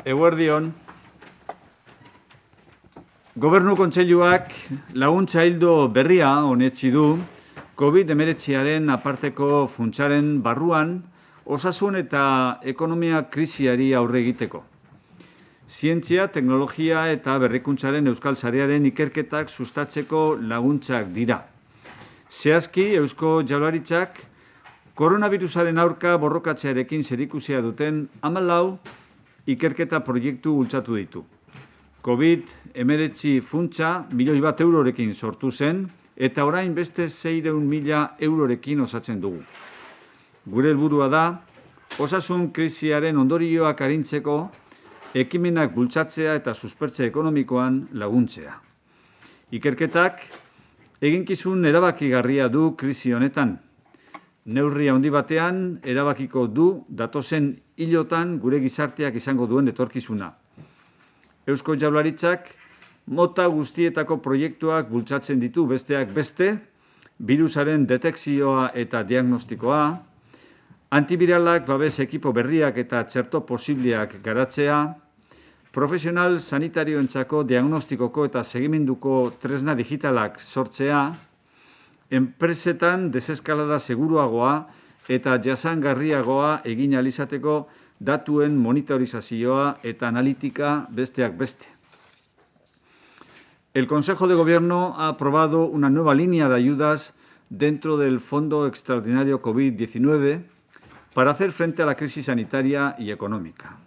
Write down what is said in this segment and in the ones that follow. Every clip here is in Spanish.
Eguerdion, Gobernu Kontseiluak laguntza ildo berria onetsi du COVID-19 aparteko funtsaren barruan osasun eta ekonomia krisiari aurre egiteko. Zientzia, teknologia eta berrikuntzaren euskal sarearen ikerketak sustatzeko laguntzak dira. Zehazki, Eusko Jaurlaritzak koronavirusaren aurka borrokatzearekin zerikusia duten 14 ikerketa proiektu bultzatu ditu. COVID-19 funtsa €1.000.000 sortu zen eta orain beste 600.000 eurorekin osatzen dugu. Gure helburua da, osasun krisiaren ondorioak arintzeko, ekimenak bultzatzea eta suspertze ekonomikoan laguntzea. Ikerketak eginkizun erabakigarria du krisi honetan. Neurri handi batean erabakiko du datozen hilotan gure gizarteak izango duen etorkizuna. Eusko Jaurlaritzak mota guztietako proiektuak bultzatzen ditu besteak beste, birusaren detekzioa eta diagnostikoa, antiviralak babes ekipo berriak eta txerto posibleak garatzea, profesional sanitarioentzako diagnostikoko eta segimenduko tresna digitalak sortzea, enpresetan deseskalada seguruagoa eta jasangarriagoa egin ahal izateko datuen monitorizazioa eta analitika besteak beste. El Consejo de Gobierno ha aprobado una nueva línea de ayudas dentro del Fondo Extraordinario COVID-19 para hacer frente a la crisis sanitaria y económica.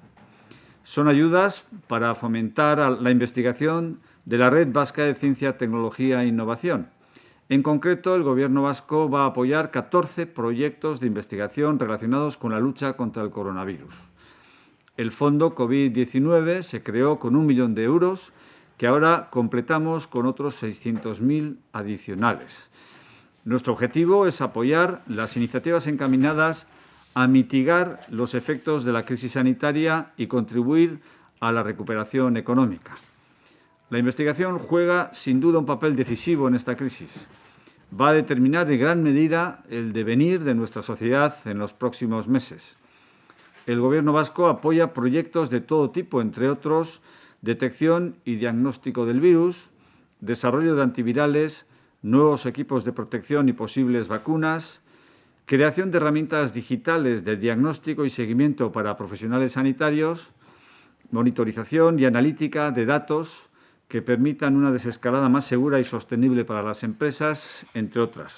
Son ayudas para fomentar la investigación de la Red Vasca de Ciencia, Tecnología e Innovación. En concreto, el Gobierno vasco va a apoyar 14 proyectos de investigación relacionados con la lucha contra el coronavirus. El fondo COVID-19 se creó con 1 millón de euros, que ahora completamos con otros 600.000 adicionales. Nuestro objetivo es apoyar las iniciativas encaminadas a mitigar los efectos de la crisis sanitaria y contribuir a la recuperación económica. La investigación juega, sin duda, un papel decisivo en esta crisis. Va a determinar en gran medida el devenir de nuestra sociedad en los próximos meses. El Gobierno vasco apoya proyectos de todo tipo, entre otros, detección y diagnóstico del virus, desarrollo de antivirales, nuevos equipos de protección y posibles vacunas, creación de herramientas digitales de diagnóstico y seguimiento para profesionales sanitarios, monitorización y analítica de datos que permitan una desescalada más segura y sostenible para las empresas, entre otras.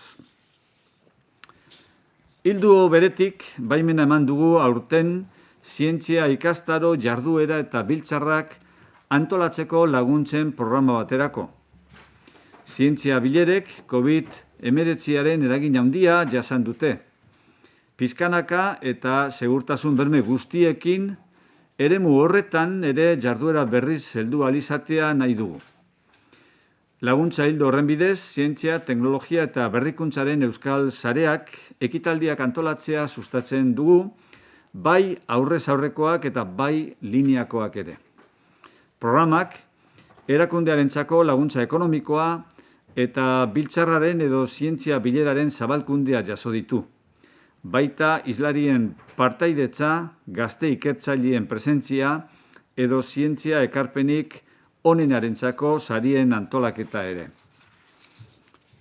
Ildu beretik, baimena eman dugu aurten zientzia ikastaro, jarduera eta biltzarrak antolatzeko laguntzen programa baterako. Zientzia bilerek COVID-19 eragin handia jasan dute. Pizkanaka eta segurtasun berme guztiekin eremu horretan ere jarduera berriz heldu ahal izatea nahi dugu. Laguntza ildo horren bidez, zientzia, teknologia eta berrikuntzaren euskal sareak ekitaldiak antolatzea sustatzen dugu, bai aurrez aurrekoak eta bai lineakoak ere. Programak erakundearentzako laguntza ekonomikoa eta biltzarraren edo zientzia bileraren zabalkundea jaso ditu. Baita islarien partaidetza, gazte ikertzaileen presentzia edo zientzia ekarpenik onenarentzako sarien antolaketa ere.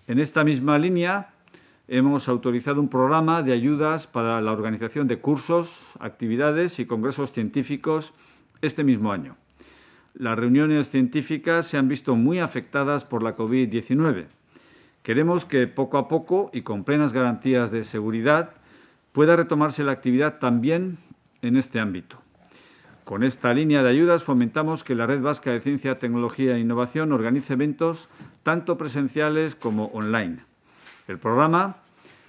En esta misma línea, hemos autorizado un programa de ayudas para la organización de cursos, actividades y congresos científicos este mismo año. Las reuniones científicas se han visto muy afectadas por la COVID-19. Queremos que poco a poco y con plenas garantías de seguridad pueda retomarse la actividad también en este ámbito. Con esta línea de ayudas fomentamos que la Red Vasca de Ciencia, Tecnología e Innovación organice eventos tanto presenciales como online. El programa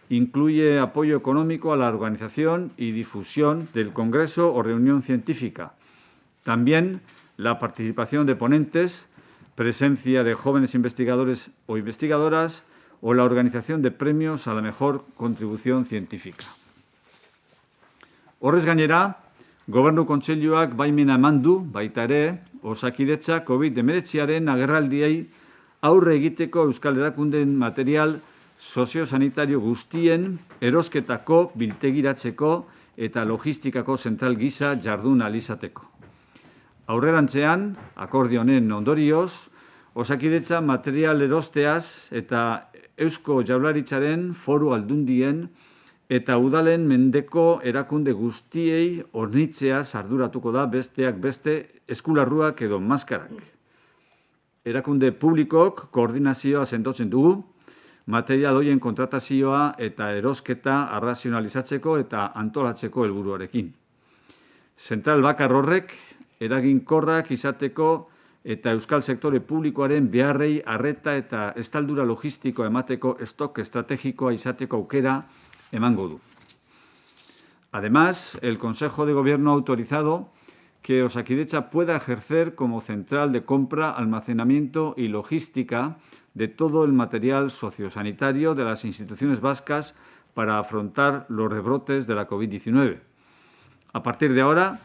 incluye apoyo económico a la organización y difusión del congreso o reunión científica. También la participación de ponentes, presencia de jóvenes investigadores o investigadoras o la organización de premios a la mejor contribución científica. Horrez gainera, Gobernu Kontseiluak baimena eman du, baita ere, Osakidetza COVID-19 agerraldiei aurre egiteko euskal erakundeen material soziosanitario guztien erosketako, biltegiratzeko eta logistikako zentral gisa jardun ahal izateko. Aurrerantzean, akordio honen ondorioz, Osakidetza material erosteaz eta Eusko Jaurlaritzaren Foru Aldundien eta udalen mendeko erakunde guztiei hornitzeaz arduratuko da besteak beste eskularruak edo maskarak. Erakunde publikok koordinazioa sendotzen dugu, material horien kontratazioa eta erosketa arrazionalizatzeko eta antolatzeko helburuarekin. Zentral bakar horrek eraginkorrak izateko eta euskal sektore publikoaren beharrei arreta eta estaldura logistikoa emateko estok estrategikoa izateko aukera emango du. Además, el Consejo de Gobierno ha autorizado que Osakidetza pueda ejercer como central de compra, almacenamiento y logística de todo el material sociosanitario de las instituciones vascas para afrontar los rebrotes de la COVID-19. A partir de ahora,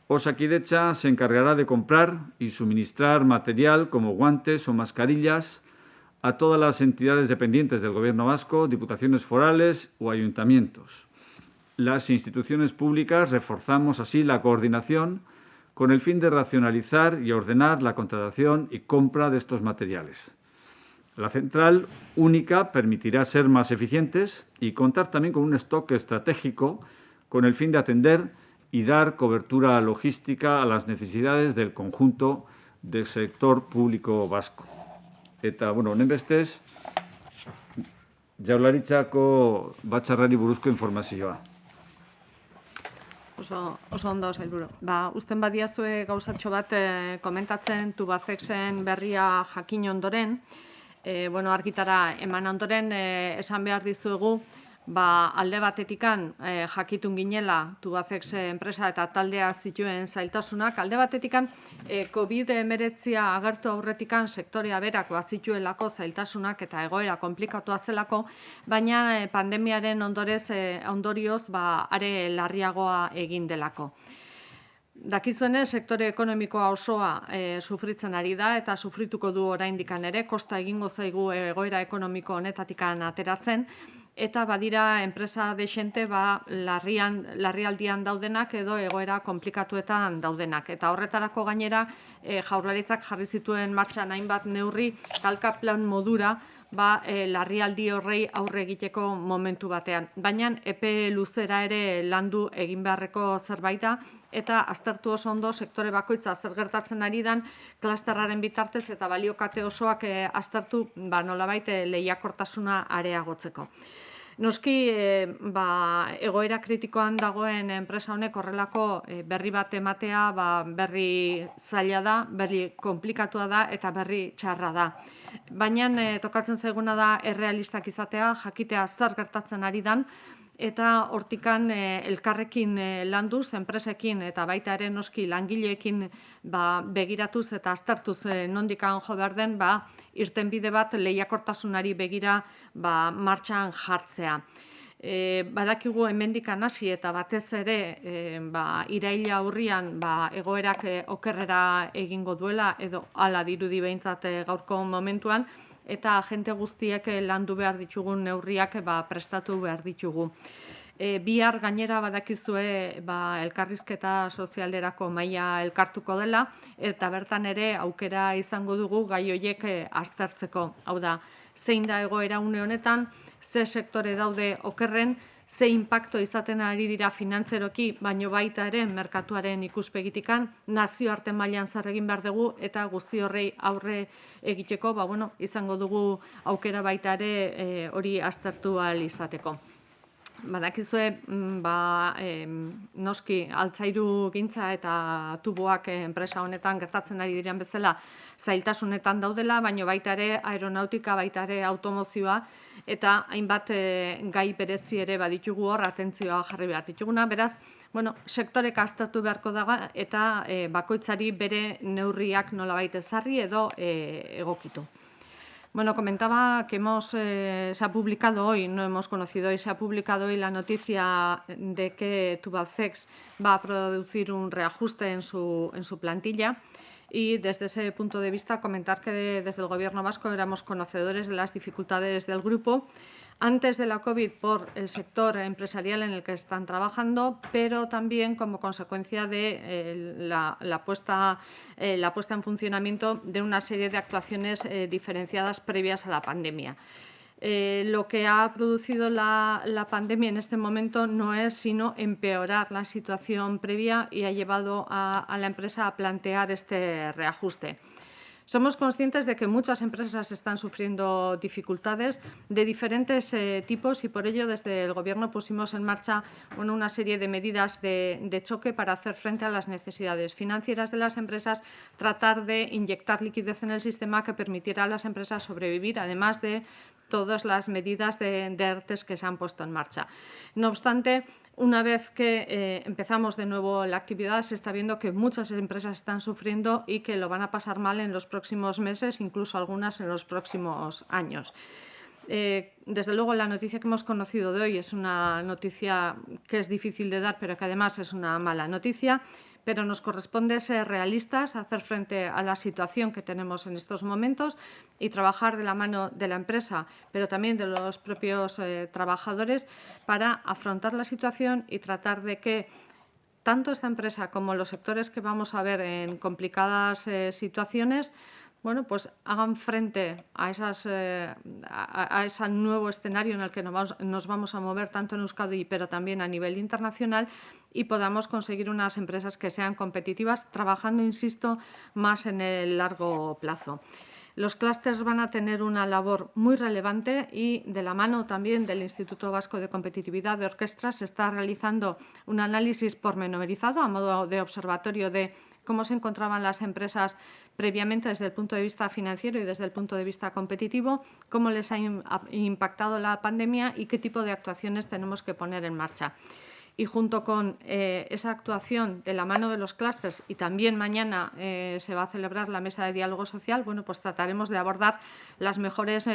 Osakidetza se encargará de comprar y suministrar material como guantes o mascarillas a todas las entidades dependientes del Gobierno vasco, diputaciones forales o ayuntamientos. Las instituciones públicas reforzamos así la coordinación con el fin de racionalizar y ordenar la contratación y compra de estos materiales. La central única permitirá ser más eficientes y contar también con un stock estratégico con el fin de atender y dar cobertura logística a las necesidades del conjunto del sector público vasco. Eta, honen bestez, Jaurlaritzako batzarrari buruzko informazioa. Oso ondo, sailburu. Uzten badiazue gauzatxo bat komentatzen Tubacexen berria jakin ondoren, argitara eman ondoren esan behar dizuegu, alde batetikan jakitun ginela Tubacex enpresa eta taldea zituen zailtasunak, alde batetikan COVID-19 agertu aurretikan sektorea berak bazituelako zailtasunak eta egoera komplikatua zelako, baina pandemiaren ondorioz are larriagoa egin delako. Dakizuenez, sektore ekonomikoa osoa sufritzen ari da eta sufrituko du oraindikan ere, kosta egingo zaigu egoera ekonomiko honetatikan ateratzen, eta badira enpresa dexente larrialdian daudenak edo egoera komplikatuetan daudenak. Eta horretarako gainera Jaurlaritzak jarri zituen martxan hainbat neurri talka plan modura larrialdi horrei aurre egiteko momentu batean. Baina epe luzera ere landu egin beharreko zerbait da eta aztertu oso ondo sektore bakoitza zer gertatzen ari dan klasterraren bitartez eta baliokate osoak aztertu nolabait lehiakortasuna areagotzeko. Noski, egoera kritikoan dagoen enpresa honek horrelako berri bat ematea berri zaila da, berri komplikatua da eta berri txarra da. Baina tokatzen zaiguna da errealistak izatea, jakitea zer gertatzen ari dan, eta hortikan elkarrekin landuz, enpresekin eta baita ere noski langileekin begiratuz eta aztertuz nondikan jo behar den, irtenbide bat lehiakortasunari begira martxan jartzea. Badakigu hemendikan hasi eta batez ere iraila urrian egoerak okerrera egingo duela edo hala dirudi behintzat gaurko momentuan, eta agente guztiek landu behar ditugun neurriak prestatu behar ditugu. Bihar gainera badakizue elkarrizketa sozialerako maila elkartuko dela, eta bertan ere aukera izango dugu gai horiek aztertzeko. Hau da, zein da egoera une honetan, ze sektore daude okerren, ze inpakto izaten ari dira finantzeroki, baino baita ere merkatuaren ikuspegitikan, nazioarte mailan zer egin behar dugu, eta guzti horrei aurre egiteko, izango dugu aukera baita ere hori aztertu ahal izateko. Badakizue, noski altzairu gintza eta tuboak enpresa honetan gertatzen ari diren bezala zailtasunetan daudela, baino baita ere aeronautika, baita ere automozioa, eta hainbat gai berezi ere baditugu hor, atentzioa jarri behar dituguna, beraz, sektorek aztertu beharko daga eta bakoitzari bere neurriak nolabait ezarri edo egokitu. Comentaba que se ha publicado hoy, no hemos conocido hoy, se ha publicado hoy la noticia de que Tubacex va a producir un reajuste en su plantilla. y desde ese punto de vista comentar que desde el Gobierno vasco éramos conocedores de las dificultades del grupo antes de la COVID por el sector empresarial en el que están trabajando, pero también como consecuencia de la puesta en funcionamiento de una serie de actuaciones diferenciadas previas a la pandemia. Lo que ha producido la pandemia en este momento no es sino empeorar la situación previa y ha llevado a la empresa a plantear este reajuste. Somos conscientes de que muchas empresas están sufriendo dificultades de diferentes tipos y por ello desde el Gobierno pusimos en marcha una serie de medidas de choque para hacer frente a las necesidades financieras de las empresas, tratar de inyectar liquidez en el sistema que permitiera a las empresas sobrevivir, además de todas las medidas de ERTE que se han puesto en marcha. No obstante, una vez que empezamos de nuevo la actividad, se está viendo que muchas empresas están sufriendo y que lo van a pasar mal en los próximos meses, incluso algunas en los próximos años. Desde luego, la noticia que hemos conocido de hoy es una noticia que es difícil de dar, pero que además es una mala noticia. Pero nos corresponde ser realistas, hacer frente a la situación que tenemos en estos momentos y trabajar de la mano de la empresa, pero también de los propios trabajadores para afrontar la situación y tratar de que tanto esta empresa como los sectores que vamos a ver en complicadas situaciones pues hagan frente a ese nuevo escenario en el que nos vamos a mover tanto en Euskadi, pero también a nivel internacional y podamos conseguir unas empresas que sean competitivas, trabajando, insisto, más en el largo plazo. Los clústeres van a tener una labor muy relevante y de la mano también del Instituto Vasco de Competitividad de Orquestra se está realizando un análisis pormenorizado a modo de observatorio de cómo se encontraban las empresas previamente desde el punto de vista financiero y desde el punto de vista competitivo, cómo les ha impactado la pandemia y qué tipo de actuaciones tenemos que poner en marcha. Y junto con esa actuación de la mano de los clústeres y también mañana se va a celebrar la mesa de diálogo social, pues trataremos de abordar las mejores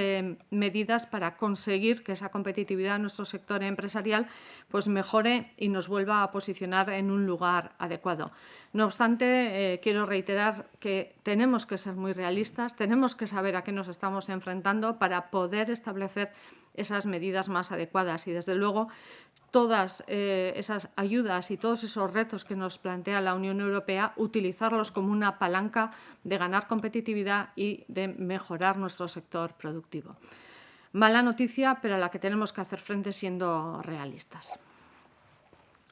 medidas para conseguir que esa competitividad de nuestro sector empresarial pues mejore y nos vuelva a posicionar en un lugar adecuado. No obstante, quiero reiterar que tenemos que ser muy realistas, tenemos que saber a qué nos estamos enfrentando para poder establecer esas medidas más adecuadas y, desde luego, todas esas ayudas y todos esos retos que nos plantea la Unión Europea, utilizarlos como una palanca de ganar competitividad y de mejorar nuestro sector productivo. Mala noticia, pero a la que tenemos que hacer frente siendo realistas.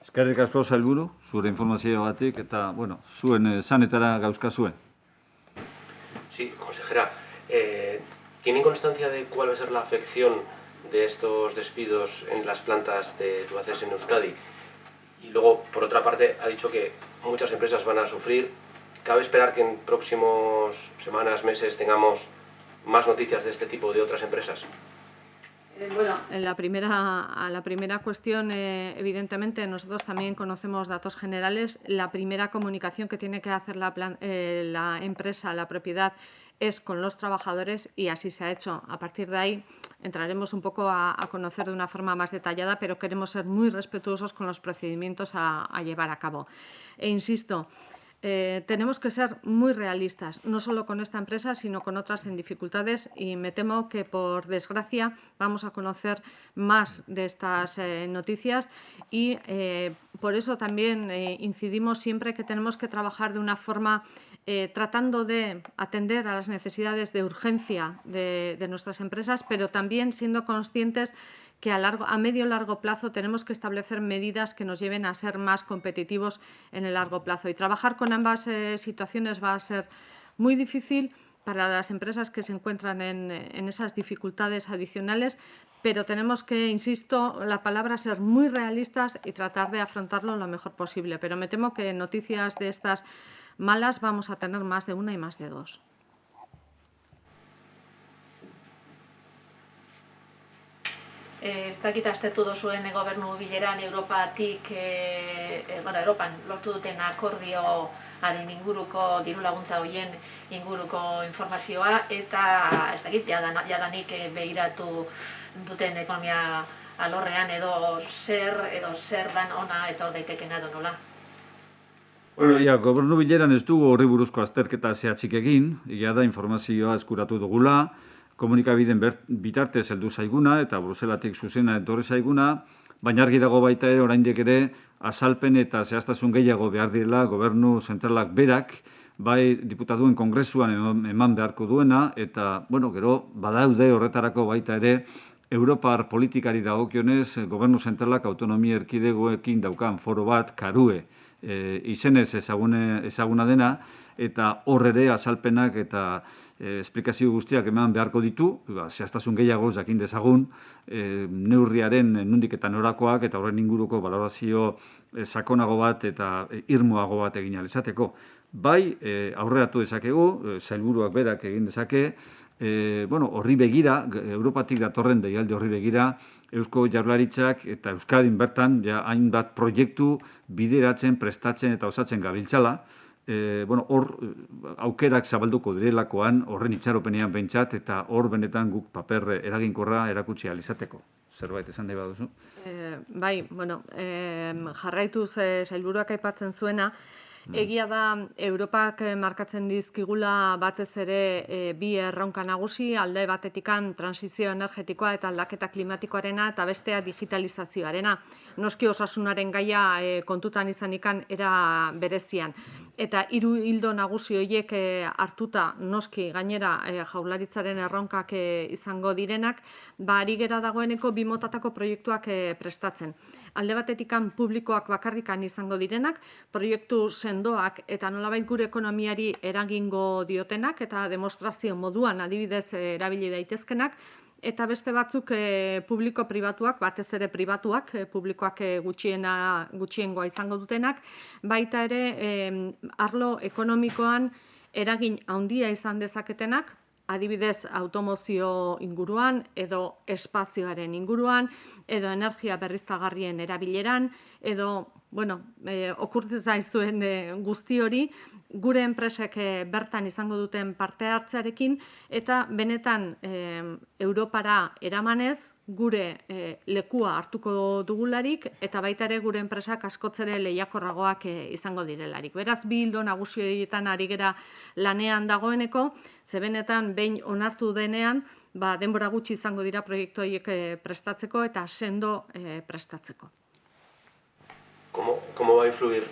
Eskerrik asko sailburu, zure informazioagatik eta, zuen esanetara gauzkazue. Sí, consejera, ¿tienen constancia de cuál va a ser la afección de estos despidos en las plantas de Tubacex en Euskadi? Y luego, por otra parte, ha dicho que muchas empresas van a sufrir. ¿Cabe esperar que en próximos semanas, meses, tengamos más noticias de este tipo de otras empresas? A la primera cuestión, evidentemente, nosotros también conocemos datos generales. La primera comunicación que tiene que hacer la empresa, la propiedad, es con los trabajadores y así se ha hecho. A partir de ahí entraremos un poco a conocer de una forma más detallada, pero queremos ser muy respetuosos con los procedimientos a llevar a cabo. E insisto, tenemos que ser muy realistas, no solo con esta empresa, sino con otras en dificultades y me temo que, por desgracia, vamos a conocer más de estas noticias y por eso también incidimos siempre que tenemos que trabajar de una forma tratando de atender a las necesidades de urgencia de nuestras empresas, pero también siendo conscientes que a medio y largo plazo tenemos que establecer medidas que nos lleven a ser más competitivos en el largo plazo. Y trabajar con ambas situaciones va a ser muy difícil para las empresas que se encuentran en esas dificultades adicionales, pero tenemos que, insisto, la palabra ser muy realistas y tratar de afrontarlo lo mejor posible. Pero me temo que noticias de estas malas vamos a tener más de una y más de dos. Ez dakit aztertu duzuen gobernu bileran Europatik, Europan lortu duten akordioaren inguruko, diru laguntza horien inguruko informazioa, eta ez dakit jadanik begiratu duten ekonomia alorrean edo zer dan ona etor daitekena edo nola. Bueno, gobernu bileran ez dugu horri buruzko azterketa zehatzik egin, egia da informazioa eskuratu dugula, komunikabideen bitartez heldu zaiguna eta Bruselatik zuzena etorri zaiguna, baina argi dago baita ere oraindik ere azalpen eta zehaztasun gehiago behar direla gobernu zentralak berak, bai diputatuen kongresuan eman beharko duena, eta, bueno, gero, badaude horretarako baita ere, Europar politikari dagokionez, gobernu zentralak autonomia erkidegoekin daukan foro bat, karue, izenez ezaguna dena, eta hor ere azalpenak eta esplikazio guztiak eman beharko ditu, zehaztasun gehiago jakin dezagun, neurriaren nondik eta norakoak eta horren inguruko balorazio sakonago bat eta irmoago bat egin ahal izateko. Bai, aurreratu dezakegu, sailburuak berak egin dezake, horri begira, Europatik datorren deialdi horri begira, Eusko Jaurlaritzak eta Euskadin bertan hainbat proiektu bideratzen, prestatzen eta osatzen gabiltzala. Hor aukerak zabalduko direlakoan, horren itxaropenean behintzat, eta hor benetan guk paper eraginkorra erakutsi ahal izateko. Zerbait esan nahi baduzu? Bai, jarraituz sailburuak aipatzen zuena, egia da, Europak markatzen dizkigula batez ere bi erronka nagusi, alde batetikan transizio energetikoa eta aldaketa klimatikoarena eta bestea digitalizazioarena. Noski osasunaren gaia kontutan izanikan era berezian. Eta hiru ildo nagusi horiek hartuta noski gainera Jaurlaritzaren erronkak izango direnak, ari gera dagoeneko bi motatako proiektuak prestatzen. Alde batetikan publikoak bakarrikan izango direnak, proiektu sendoak eta nolabait gure ekonomiari eragingo diotenak eta demostrazio moduan adibidez erabili daitezkenak, eta beste batzuk publiko-pribatuak, batez ere pribatuak, publikoak gutxiengoa izango dutenak, baita ere arlo ekonomikoan eragin handia izan dezaketenak, adibidez automozio inguruan, edo espazioaren inguruan, edo energia berriztagarrien erabileran, edo, okurtzen zaizuen guzti hori, gure enpresek bertan izango duten parte hartzearekin, eta benetan Europara eramanez, gure lekua hartuko dugularik, eta baita ere gure enpresak askotzere lehiakorragoak izango direlarik. Beraz, bi ildo nagusi horietan ari gera lanean dagoeneko, ze benetan behin onartu denean, denbora gutxi izango dira proiektu horiek prestatzeko eta sendo prestatzeko. ¿Cómo va a influir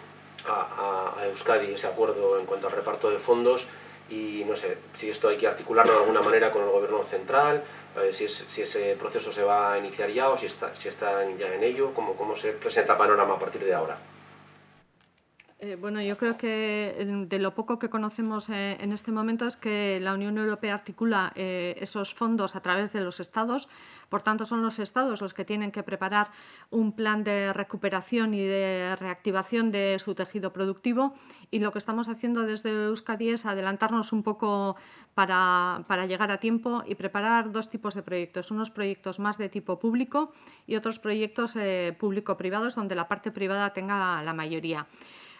a Euskadi ese acuerdo en cuanto al reparto de fondos? Y no sé, si esto hay que articularlo de alguna manera con el gobierno central, si ese proceso se va a iniciar ya o si están ya en ello, ¿cómo se presenta el panorama a partir de ahora? Yo creo que de lo poco que conocemos en este momento es que la Unión Europea articula esos fondos a través de los Estados. Por tanto, son los Estados los que tienen que preparar un plan de recuperación y de reactivación de su tejido productivo, y lo que estamos haciendo desde Euskadi es adelantarnos un poco para llegar a tiempo y preparar dos tipos de proyectos, unos proyectos más de tipo público y otros proyectos público-privados donde la parte privada tenga la mayoría.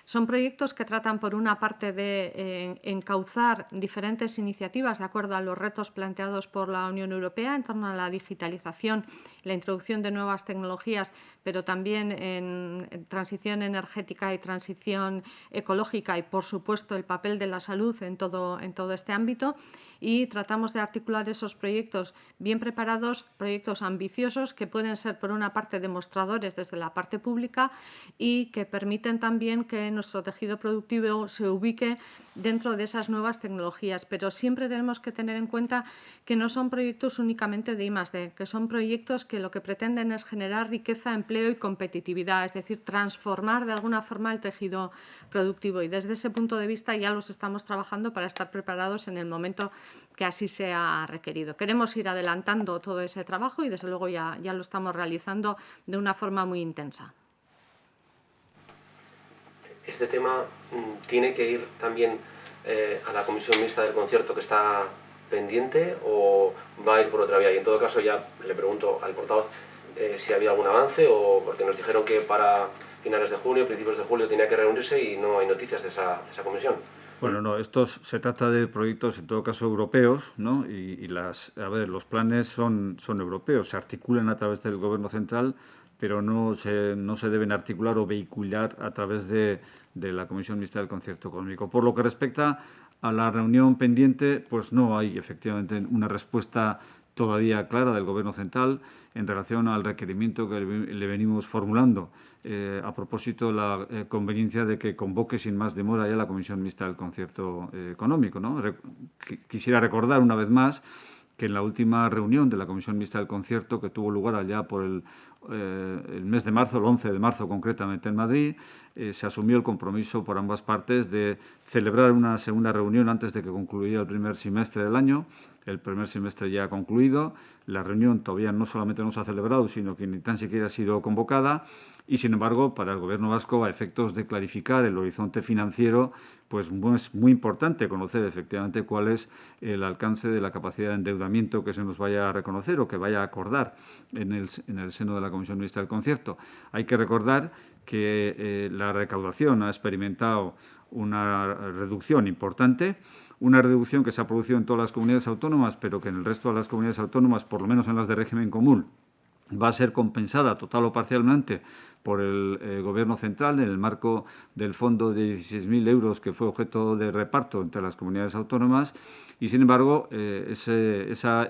Son proyectos que tratan, por una parte, de encauzar diferentes iniciativas de acuerdo a los retos planteados por la Unión Europea en torno a la digitalización, la introducción de nuevas tecnologías, pero también en transición energética y transición ecológica y, por supuesto, el papel de la salud en todo este ámbito. Y tratamos de articular esos proyectos bien preparados, proyectos ambiciosos que pueden ser, por una parte, demostradores desde la parte pública y que permiten también que nuestro tejido productivo se ubique dentro de esas nuevas tecnologías. Pero siempre tenemos que tener en cuenta que no son proyectos únicamente de I+D, que son proyectos que lo que pretenden es generar riqueza, empleo y competitividad, es decir, transformar de alguna forma el tejido productivo. Y desde ese punto de vista ya los estamos trabajando para estar preparados en el momento que así sea requerido. Queremos ir adelantando todo ese trabajo y, desde luego, ya lo estamos realizando de una forma muy intensa. ¿Este tema tiene que ir también a la Comisión Mixta del Concierto que está pendiente o va a ir por otra vía? Y en todo caso ya le pregunto al portavoz si había algún avance, o porque nos dijeron que para finales de junio, principios de julio tenía que reunirse y no hay noticias de esa comisión. Bueno, no, se trata de proyectos en todo caso europeos, ¿no? Y los planes son europeos, se articulan a través del Gobierno central, pero no se deben articular o vehicular a través de la Comisión Mixta del Concierto Económico. Por lo que respecta a la reunión pendiente, pues no hay efectivamente una respuesta todavía clara del Gobierno central en relación al requerimiento que le venimos formulando. A propósito, la conveniencia de que convoque sin más demora ya la Comisión Mixta del Concierto Económico, ¿no? Quisiera recordar una vez más que en la última reunión de la Comisión Mixta del Concierto, que tuvo lugar allá por el mes de marzo, el 11 de marzo concretamente en Madrid, se asumió el compromiso por ambas partes de celebrar una segunda reunión antes de que concluyera el primer semestre del año. El primer semestre ya ha concluido, la reunión todavía no solamente no se ha celebrado, sino que ni tan siquiera ha sido convocada y, sin embargo, para el Gobierno vasco, a efectos de clarificar el horizonte financiero, pues es muy importante conocer efectivamente cuál es el alcance de la capacidad de endeudamiento que se nos vaya a reconocer o que vaya a acordar en el seno de la Comisión Mixta del Concierto. Hay que recordar que la recaudación ha experimentado una reducción importante, una reducción que se ha producido en todas las comunidades autónomas, pero que en el resto de las comunidades autónomas, por lo menos en las de régimen común, va a ser compensada total o parcialmente por el Gobierno central en el marco del fondo de 16.000 euros que fue objeto de reparto entre las comunidades autónomas y, sin embargo, esa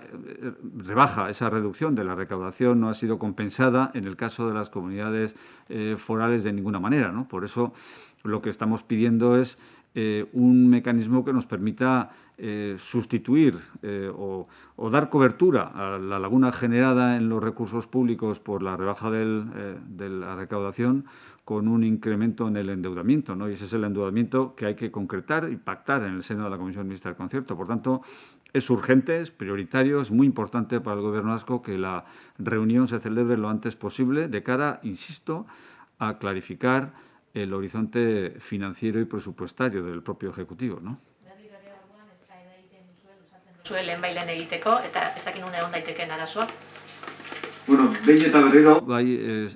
rebaja, esa reducción de la recaudación no ha sido compensada en el caso de las comunidades forales de ninguna manera, ¿no? Por eso lo que estamos pidiendo es un mecanismo que nos permita sustituir o dar cobertura a la laguna generada en los recursos públicos por la rebaja de la recaudación con un incremento en el endeudamiento, ¿no? Y ese es el endeudamiento que hay que concretar y pactar en el seno de la Comisión Mixta del Concierto. Por tanto, es urgente, es prioritario, es muy importante para el Gobierno vasco que la reunión se celebre lo antes posible de cara, insisto, a clarificar el horizonte financiero y presupuestario del propio Ejecutivo, ¿no? Lehenbailen egiteko, eta ez dakin une egon daitekeen arazoa. Bueno, behin eta berriro,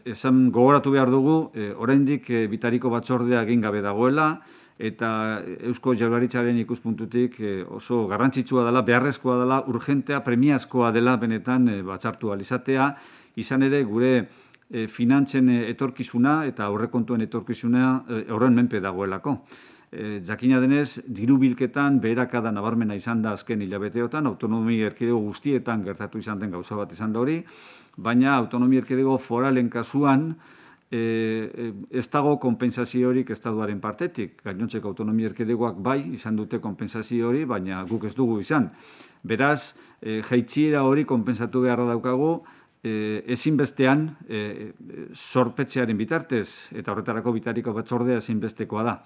esan gogoratu behar dugu, oraindik bitariko batzordea egin gabe dagoela, eta Eusko Jaurlaritzaren ikuspuntutik oso garrantzitsua dela, beharrezkoa dela, urgentea, premiazkoa dela benetan batzartu alizatea, izan ere gure finantzen etorkizuna eta aurrekontuen etorkizuna horren menpe dagoelako. Jakina denez, diru bilketan beherakada nabarmena izan da azken hilabeteotan, autonomia erkidego guztietan gertatu izan den gauza bat izan da hori, baina autonomia erkidego foralen kasuan ez dago konpentsaziorik estatuaren partetik. Gainontzeko autonomia erkidegoak bai izan dute konpentsazio hori, baina guk ez dugu izan. Beraz, jaitsiera hori konpentsatu beharra daukagu, ezinbestean zorpetzearen bitartez, eta horretarako bitariko batzordea ezinbestekoa da.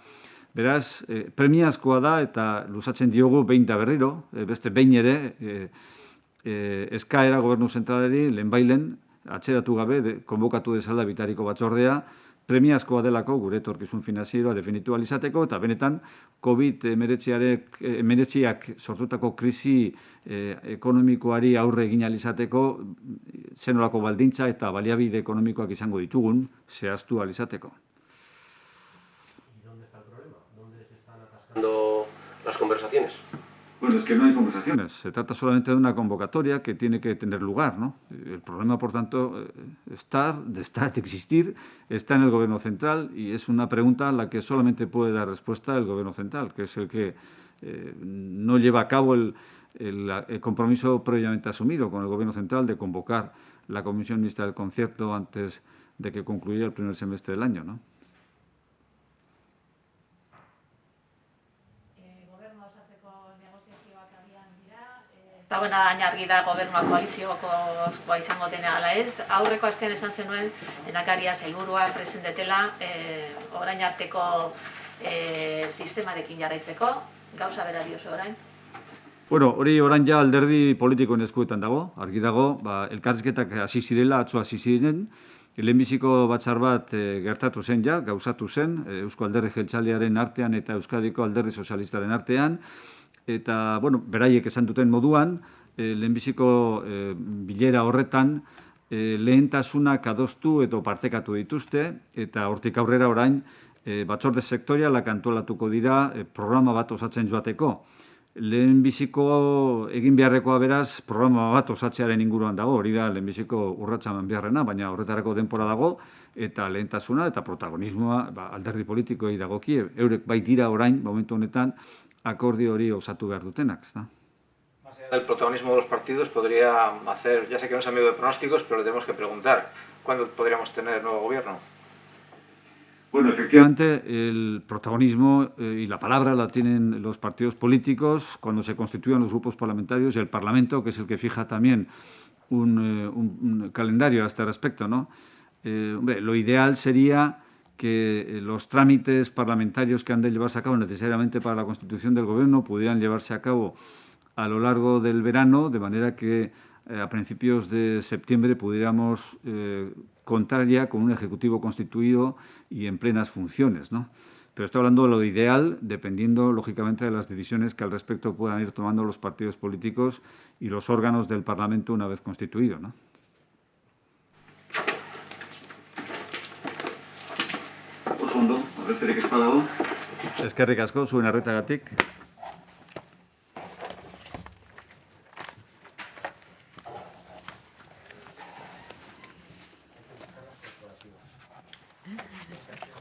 Beraz, premiazkoa da eta luzatzen diogu behin da berriro, beste behin ere eskaera Gobernu Zentralari lehenbailen atzeratu gabe konbokatu dezala bitariko batzordea, premiazkoa delako gure etorkizun finanzieroa definitu alizateko eta benetan COVID-19ak sortutako krisi ekonomikoari aurre egin alizateko zenolako baldintza eta baliabide ekonomikoak izango ditugun zehaztu alizateko. Las conversaciones. Bueno, es que no hay conversaciones. Se trata solamente de una convocatoria que tiene que tener lugar, ¿no? El problema, por tanto, de existir, está en el Gobierno central y es una pregunta a la que solamente puede dar respuesta el Gobierno central, que es el que no lleva a cabo el compromiso previamente asumido con el Gobierno central de convocar la Comisión Mixta del Concierto antes de que concluyera el primer semestre del año, ¿no? Dagoena baina argi da gobernua koaliziokoa izango dena ala ez. Aurreko astean esan zenuen lehendakaria sailburua presentela orain arteko sistemarekin jarraitzeko. Gauza bera diozu orain. Bueno, hori orain ja alderdi politikoen eskuetan dago, argi dago, elkarrizketak hasi zirela, atzo hasi ziren, lehenbiziko batzar bat gertatu zen ja, gauzatu zen, Eusko Alderdi Jeltzalearen artean eta Euskadiko Alderdi Sozialistaren artean, eta, bueno, beraiek esan duten moduan, lehenbiziko bilera horretan lehentasunak adostu edo partekatu dituzte, eta hortik aurrera orain batzorde sektorialak antolatuko dira programa bat osatzen joateko. lehenbiziko egin beharrekoa beraz programa bat osatzearen inguruan dago, hori da lehenbiziko urratsa eman beharrena, baina horretarako denbora dago, eta lehentasuna eta protagonismoa alderdi politikoei dagokie, eurek bai dira orain, momentu honetan, akordio hori osatu behar dutenak, ezta? Más allá del protagonismo de los partidos, podría hacer, ya sé que no es amigo de pronósticos, pero le tenemos que preguntar, ¿cuándo podríamos tener nuevo gobierno? Bueno, efectivamente, el protagonismo y la palabra la tienen los partidos políticos cuando se constituyen los grupos parlamentarios y el Parlamento, que es el que fija también un calendario a este respecto, ¿no? Hombre, lo ideal sería que los trámites parlamentarios que han de llevarse a cabo necesariamente para la constitución del gobierno pudieran llevarse a cabo a lo largo del verano, de manera que a principios de septiembre pudiéramos contar ya con un ejecutivo constituido y en plenas funciones, ¿no? Pero estoy hablando de lo ideal, dependiendo, lógicamente, de las decisiones que al respecto puedan ir tomando los partidos políticos y los órganos del Parlamento una vez constituido, ¿no? Oso ondo, horrez erik ez badago. Eskerrik asko, zuen arretagatik.